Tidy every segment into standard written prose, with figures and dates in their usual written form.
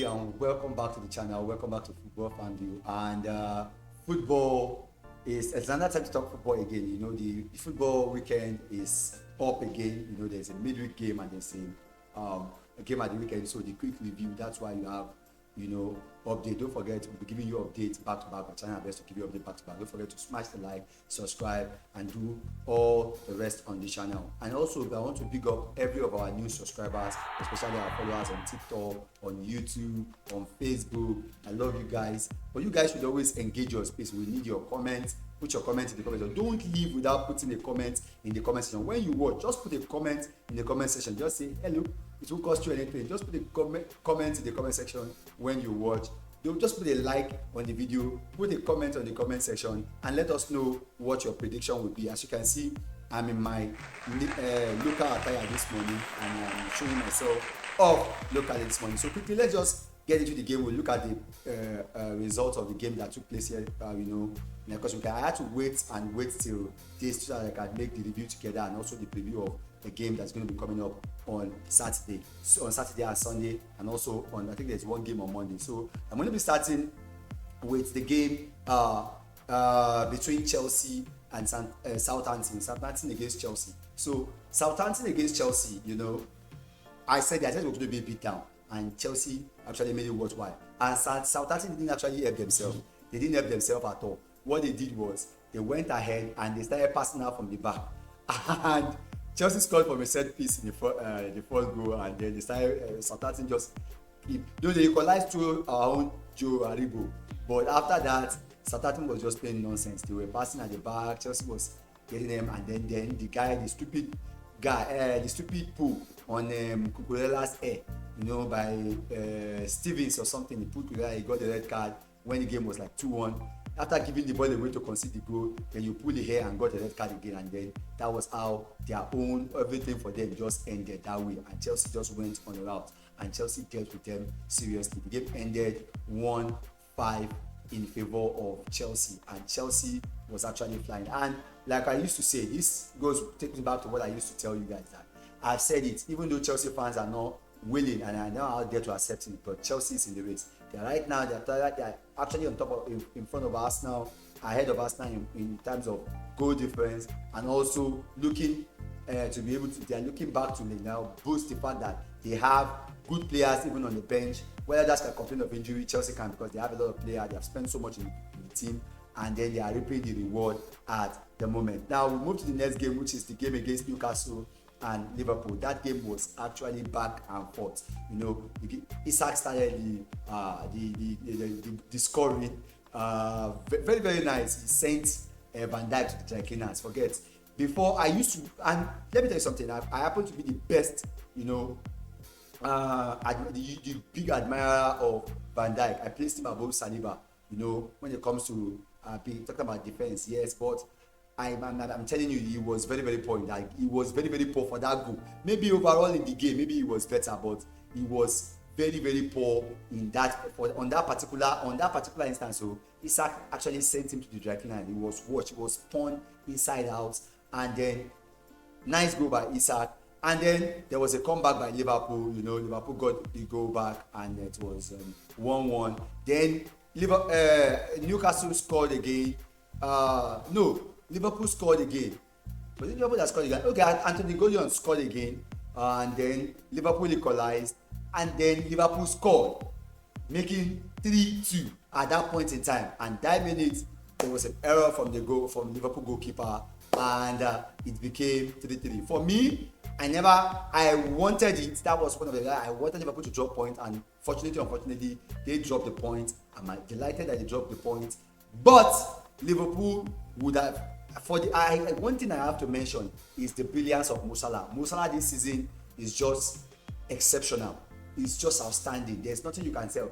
everybody, and welcome back to the channel. Welcome back to FootballFanView. And football it's another time to talk football again. You know, the football weekend is up again. You know, there's a midweek game and there's a game at the weekend. So the quick review, that's why you have, you know, update. Don't forget, we'll be giving you updates back to back. We're trying our best to give you update back to back. Don't forget to smash the like, subscribe, and do all the rest on the channel. And also, I want to big up every of our new subscribers, especially our followers on TikTok, on YouTube, on Facebook. I love you guys. But you guys should always engage your space. We need your comments. Put your comments in the comment section. Don't leave without putting a comment in the comment section. When you watch, just put a comment in the comment section. Just say hello. It won't cost you anything. Just put a comment in the comment section when you watch. Don't just put a like on the video, put a comment on the comment section, and let us know what your prediction will be. As you can see, I'm in my local attire this morning, and I'm showing myself off locally this morning. So quickly, let's just get into the game. We'll look at the results of the game that took place here. Because I had to wait till this so that I can make the review together, and also the preview of the game that's going to be coming up on Saturday. So on Saturday and Sunday, and also on, I think there's one game on Monday. So I'm going to be starting with the game between Chelsea and Southampton against Chelsea. So Southampton against Chelsea, you know, I said it was going to be a beat down, and Chelsea actually made it worthwhile. And Southampton didn't actually help themselves. They didn't help themselves at all. What they did was they went ahead and they started passing out from the back, and Chelsea scored from a set piece in the first goal, and then they started Southampton just keep. Though they equalized through our own Joe Aribo, but after that Southampton was just playing nonsense. They were passing at the back. Chelsea was getting them, and then the stupid pull on Cucurella's hair, you know, by Stevens or something. He pulled Cucurella, he got the red card when the game was like 2-1. After giving the ball away to concede the goal, then you pull the hair and got the red card again, and then that was how their own everything for them just ended that way, and Chelsea just went on the route, and Chelsea dealt with them seriously. The game ended 1-5 in favor of Chelsea, and Chelsea was actually flying. And like I used to say, this takes me back to what I used to tell you guys, that I've said it, even though Chelsea fans are not willing and are now out there to accept it, but Chelsea is in the race. They're right now, they're actually on top of, in front of Arsenal, ahead of Arsenal in terms of goal difference, and also looking to be able to, they're looking back to now boost the fact that they have good players even on the bench. Whether that's a complaint of injury, Chelsea can, because they have a lot of players, they have spent so much in the team, and then they are reaping the reward at the moment. Now we move to the next game, which is the game against Newcastle and Liverpool. That game was actually back and forth. You know, Isak started the scoring. Very, very nice. He sent Van Dijk to the dry cleaners. Forget. Before I used to, and let me tell you something. I happen to be the best, you know, the big admirer of Van Dijk. I placed him above Saliba. You know, when it comes to talking about defense, yes, but I'm telling you, he was very, very poor in that. He was very, very poor for that goal. Maybe overall in the game, maybe he was better, but he was very, very poor in that on that particular instance. So Isak actually sent him to the dry cleaner, and he was spun inside out, and then nice goal by Isak. And then there was a comeback by Liverpool. You know, Liverpool got the goal back, and it was 1-1. Then Newcastle scored again. Liverpool scored again. Was it Liverpool that scored again? Okay, Anthony Gordon scored again, and then Liverpool equalized, and then Liverpool scored, making 3-2 at that point in time. And that minute, there was an error from Liverpool goalkeeper, and it became 3-3. For me, I wanted it. That was one of the. I wanted Liverpool to drop point, and unfortunately, they dropped the point. I'm delighted that they dropped the point, but Liverpool would have. One thing I have to mention is the brilliance of Mo Salah. Mo Salah this season is just exceptional. It's just outstanding. There's nothing you can tell.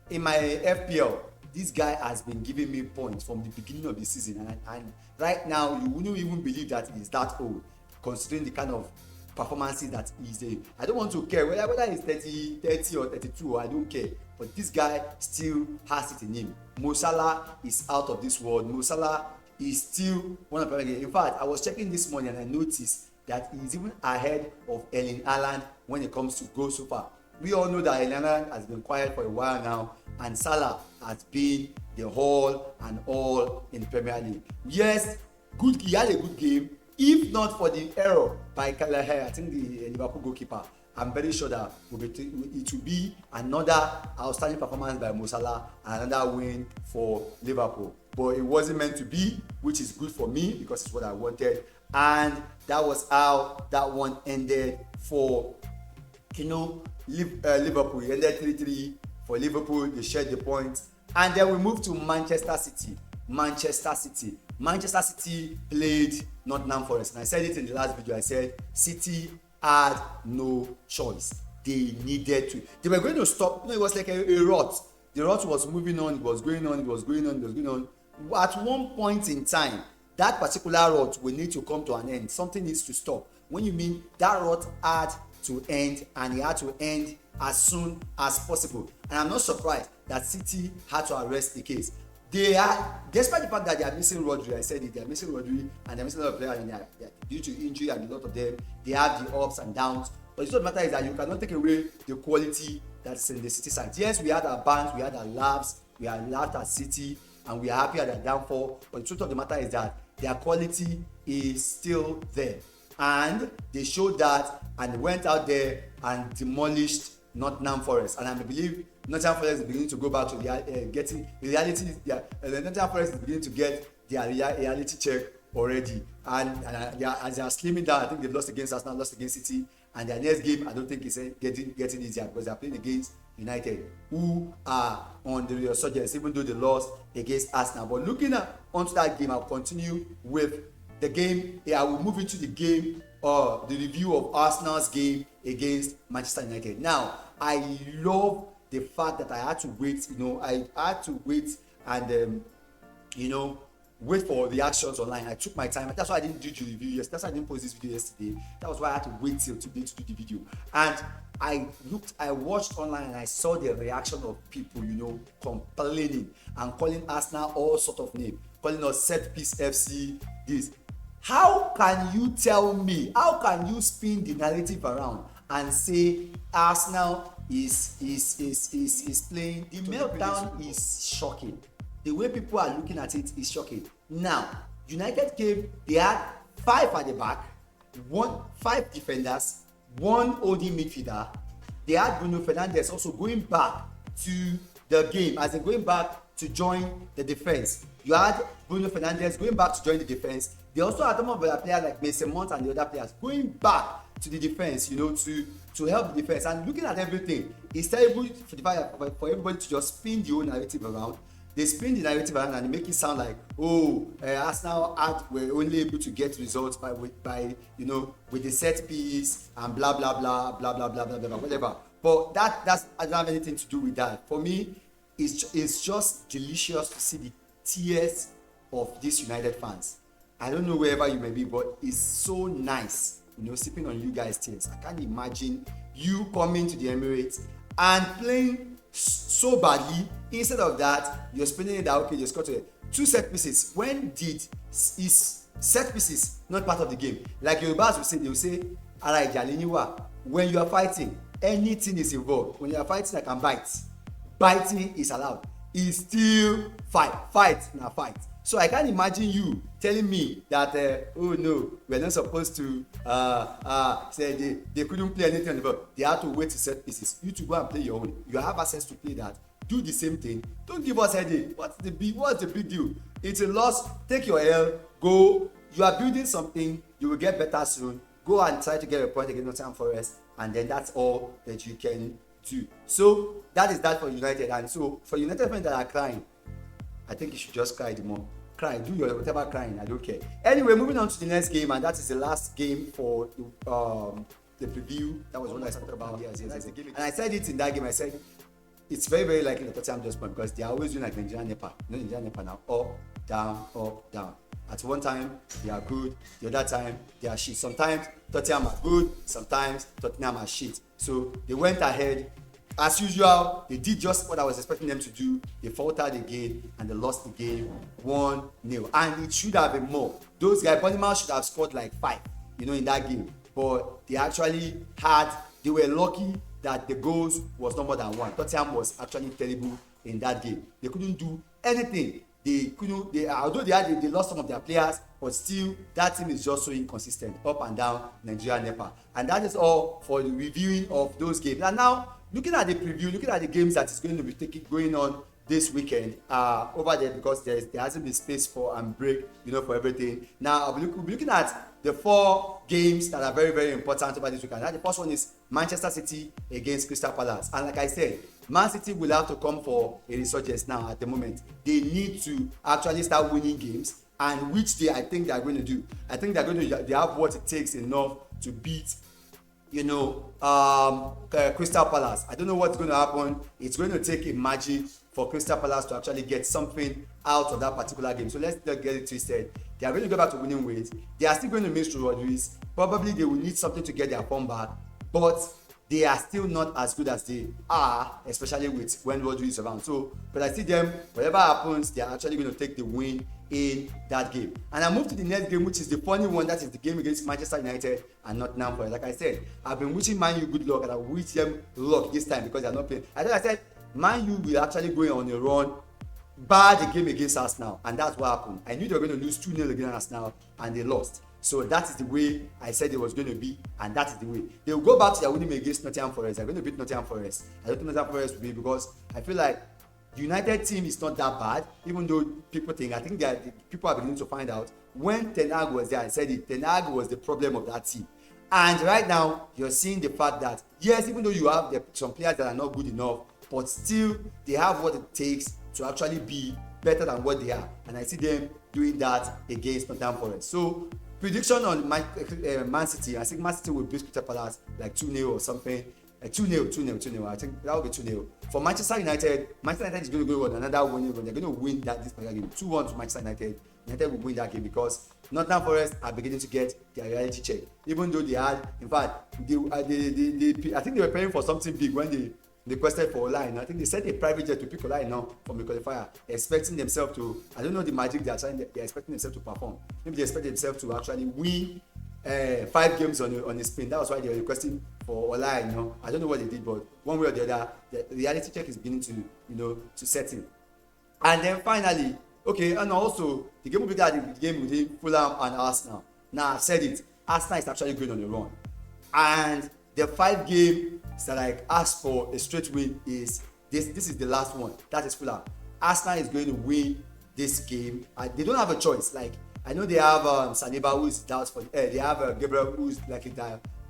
In my FPL, this guy has been giving me points from the beginning of the season, and right now you wouldn't even believe that he's that old, considering the kind of performances that he's doing. I don't want to care whether he's 30 or 32. I don't care. But this guy still has it in him. Mo Salah is out of this world. Mo Salah is still one of the. In fact, I was checking this morning and I noticed that he's even ahead of Erling Haaland when it comes to goals so far. we all know that Elena has been quiet for a while now, and Salah has been the all and all in the Premier League. Yes, he had a good game. If not for the error by Kelleher, I think the Liverpool goalkeeper, I'm very sure that it will be another outstanding performance by Mo Salah and another win for Liverpool. But it wasn't meant to be, which is good for me because it's what I wanted. And that was how that one ended for, Liverpool. It ended 3-3 for Liverpool. They shared the points. And then we moved to Manchester City. Manchester City played Nottingham Forest. And I said it in the last video. I said City had no choice. They needed to. They were going to stop. It was like a rot. The rot was moving on. It was going on. At one point in time, that particular rot will need to come to an end. Something needs to stop. When you mean that rot had to end, and it had to end as soon as possible. And I'm not surprised that City had to arrest the case. They are, despite the fact that they are missing Rodri, I said it, they are missing Rodri and they're missing a lot of players, and they are due to injury, and a lot of them, they have the ups and downs. But the matter is that you cannot take away the quality that's in the City side. Yes, we had our bans, we had our laughs, we had laughed at City, and we are happy at their downfall. But the truth of the matter is that their quality is still there. And they showed that, and they went out there and demolished Nottingham Forest. And I believe Nottingham Forest is beginning to go back to getting reality. Nottingham Forest is beginning to get their reality check already. And as they are slimming down, I think they've lost against Arsenal, lost against City. And their next game, I don't think is getting easier, because they are playing against United, who are on the resurgence, even though they lost against Arsenal. But looking onto that game, I'll continue with the game. I will move into the game, the review of Arsenal's game against Manchester United. Now, I love the fact that I had to wait. I had to wait and wait for reactions online. I took my time. That's why I didn't do the review yesterday. That's why I didn't post this video yesterday. That was why I had to wait till today to do the video. And I watched online and I saw the reaction of people, complaining and calling Arsenal all sort of names, calling us set piece FC, this. How can you tell me, how can you spin the narrative around and say Arsenal is playing? The meltdown is shocking. The way people are looking at it is shocking. Now, United came, they had 5 at the back, 5 defenders, 1 holding midfielder. They had Bruno Fernandes also going back to the game, as in going back to join the defense. You had Bruno Fernandes going back to join the defense. They also had some of the players like Mason Mount and the other players going back to the defense, to help the defense. And looking at everything, it's terrible for everybody to just spin the whole narrative around. They spin the narrative around and they make it sound like, Arsenal were only able to get results by with the set piece and blah blah blah blah blah blah blah blah whatever. But I don't have anything to do with that. For me, it's just delicious to see the tears of these United fans. I don't know wherever you may be, but it's so nice, sipping on you guys' tears. I can't imagine you coming to the Emirates and playing so badly. Instead of that, you're spinning it that, okay, you scored 2 set pieces. When is set pieces not part of the game? Like Yorubas will say, alright, Jaliniwa, when you are fighting, anything is involved. When you are fighting, I can bite. Biting is allowed. It's still fight na fight. So I can't imagine you telling me that we're not supposed to say they couldn't play anything on the ball. They had to wait to set pieces. You to go and play your own. You have access to play that. Do the same thing. Don't give us headache. What's the big deal? It's a loss. Take your L. Go. You are building something. You will get better soon. Go and try to get a point against Nottingham Forest, and then that's all that you can do. So that is that for United. And so for United fans that are crying, I think you should just cry the more. Cry, do your whatever crying, I don't care. Anyway, moving on to the next game, and that is the last game for the preview. That was what I talked about. Yes. And I said it in that game. I said it's very, very likely that Tottenham just won, because they are always doing like Nigerian Nepa. Nigerian Nepa now, up, down. At one time they are good, the other time they are shit. Sometimes Tottenham are good, sometimes Tottenham are shit. So they went ahead. As usual, they did just what I was expecting them to do. They faltered again and they lost the game 1-0. And it should have been more. Those guys, Bonnemouth should have scored like 5, in that game. But they actually they were lucky that the goals was not more than one. Tottenham was actually terrible in that game. They couldn't do anything. Although they lost some of their players, but still that team is just so inconsistent, up and down Nigeria NEPA. And that is all for the reviewing of those games. And now, looking at the preview, looking at the games that is going to be going on this weekend over there, because there hasn't been space for break, for everything. Now we'll be looking at the 4 games that are very, very important over this weekend. Now the first one is Manchester City against Crystal Palace, and like I said, Man City will have to come for a resurgence now. At the moment, they need to actually start winning games, and which I think they are going to do. I think they have what it takes enough to beat Crystal Palace. I don't know what's going to happen. It's going to take a magic for Crystal Palace to actually get something out of that particular game. So let's not get it twisted. They are going to go back to winning ways. They are still going to miss Rodriguez. Probably they will need something to get their form back, but they are still not as good as they are, especially with when Rodriguez is around. So, but I see them, whatever happens, they are actually going to take the win in that game. And I move to the next game, which is the funny one. That is the game against Manchester United and Nottingham Forest. Like I said, I've been wishing Man U good luck, and I wish them luck this time because they are not playing. I said Man U will actually go on a run, bar the game against Arsenal, and that's what happened. I knew they were going to lose 2-0 against Arsenal, and they lost. So that is the way I said it was going to be, and that is the way. They will go back to their winning against Nottingham Forest. They're going to beat Nottingham Forest. I don't think Nottingham Forest will be, because I feel like the United team is not that bad, even though people think, I think that people are beginning to find out. When Ten Hag was there, I said it, Ten Hag was the problem of that team. And right now, you're seeing the fact that, yes, even though you have some players that are not good enough, but still, they have what it takes to actually be better than what they are. And I see them doing that against Nottingham Forest. So, prediction on Man City, I think Man City will beat Crystal Palace like 2-0 or something. 2-0. I think that will be 2-0. For Manchester United is going to go on another winning run. They're going to win this particular game. 2-1 to Manchester United. United will win that game because Nottingham Forest are beginning to get their reality check. Even though they had, in fact, I think they were paying for something big when they requested for Online. I think they sent a private jet to pick Online now from the qualifier, expecting themselves to, I don't know the magic they're expecting themselves to perform. Maybe they expect themselves to actually win 5 games on a spin. That was why they were requesting for Online. I don't know what they did, but one way or the other, the reality check is beginning to to set in. And then finally, okay, and also the game will be the game between Fulham and Arsenal. Now I've said it, Arsenal is actually going on a run, and the 5 games that I asked for a straight win is this is the last one. That is Fulham. Arsenal is going to win this game. They don't have a choice. Like, I know they have Saliba, who is doubts for they have Gabriel, who is likely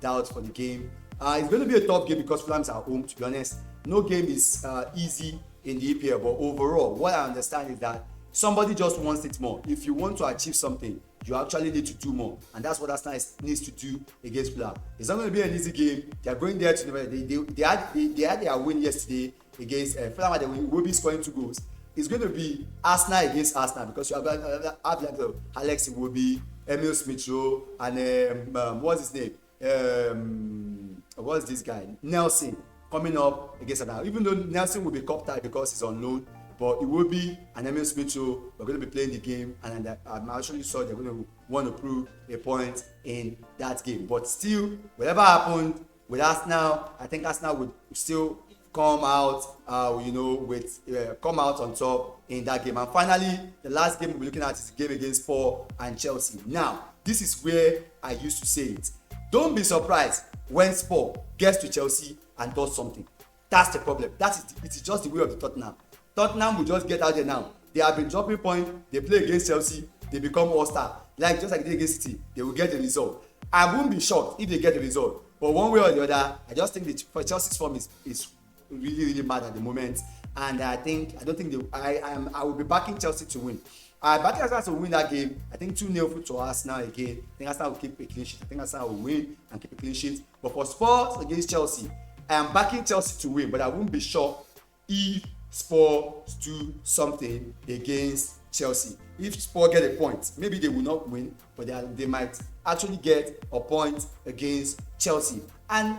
doubts for the game. It's going to be a tough game because Fulham's at home. To be honest, no game is easy in the EPL. But overall, what I understand is that somebody just wants it more. If you want to achieve something, you actually need to do more, and that's what Arsenal needs to do against Fulham. It's not going to be an easy game. They are going there to they had their win yesterday against Fulham. Had the win. Will be scoring 2 goals. It's going to be Arsenal against Arsenal because you have Alex Iwobi, Emil Smith-Rowe, and what's his name? What's this guy? Nelson coming up against Arsenal. Even though Nelson will be cup tied because he's on loan, but Iwobi and Emil Smith-Rowe are going to be playing the game, and I'm actually sure they're going to want to prove a point in that game. But still, whatever happened with Arsenal, I think Arsenal would still come out, come out on top in that game. And finally, the last game we'll be looking at is the game against Spurs and Chelsea. Now, this is where I used to say it. Don't be surprised when Spurs gets to Chelsea and does something. That's the problem. It is just the way of the Tottenham. Tottenham will just get out there now. They have been dropping points. They play against Chelsea. They become all-star. Just like they did against City, they will get the result. I won't be shocked if they get the result. But one way or the other, I just think for Chelsea's form is really, really bad at the moment. And I don't think I will be backing Chelsea to win. I back Arsenal to win that game. I think 2-0 to Arsenal again. I think Arsenal will keep a clean sheet. I think Arsenal will win and keep a clean sheet. But for Spurs against Chelsea, I am backing Chelsea to win. But I won't be shocked if Spurs do something against Chelsea. If Spurs get a point, maybe they will not win, but they might actually get a point against Chelsea. And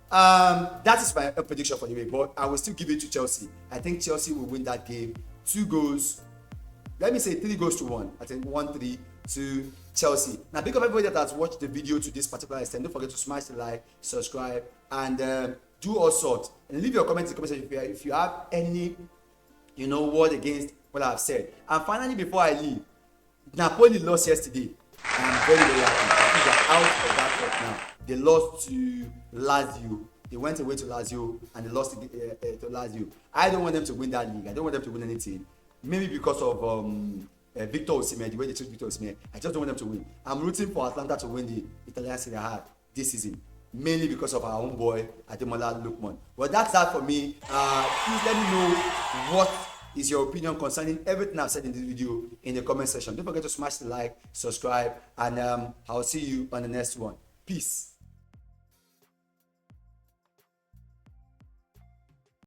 that is my prediction for the week, but I will still give it to Chelsea. I think Chelsea will win that game. 2 goals. Let me say 3 goals to 1. I think 1-3 to Chelsea. Now, big up everybody that has watched the video to this particular extent. Don't forget to smash the like, subscribe, and do all sorts. And leave your comments in the comment section if you have any, word against what I've said. And finally, before I leave, Napoli lost yesterday. I'm very, very happy. They're out of that cup now. They lost to Lazio. They went away to Lazio and they lost to Lazio. I don't want them to win that league. I don't want them to win anything. Maybe because of Victor Osimhen, the way they took Victor Osimhen. I just don't want them to win. I'm rooting for Atlanta to win the Italian Serie A this season, mainly because of our own boy Ademola Lookman. Well, that's that for me. Please let me know what is your opinion concerning everything I've said in this video in the comment section. Don't forget to smash the like, subscribe, and I'll see you on the next one. Peace.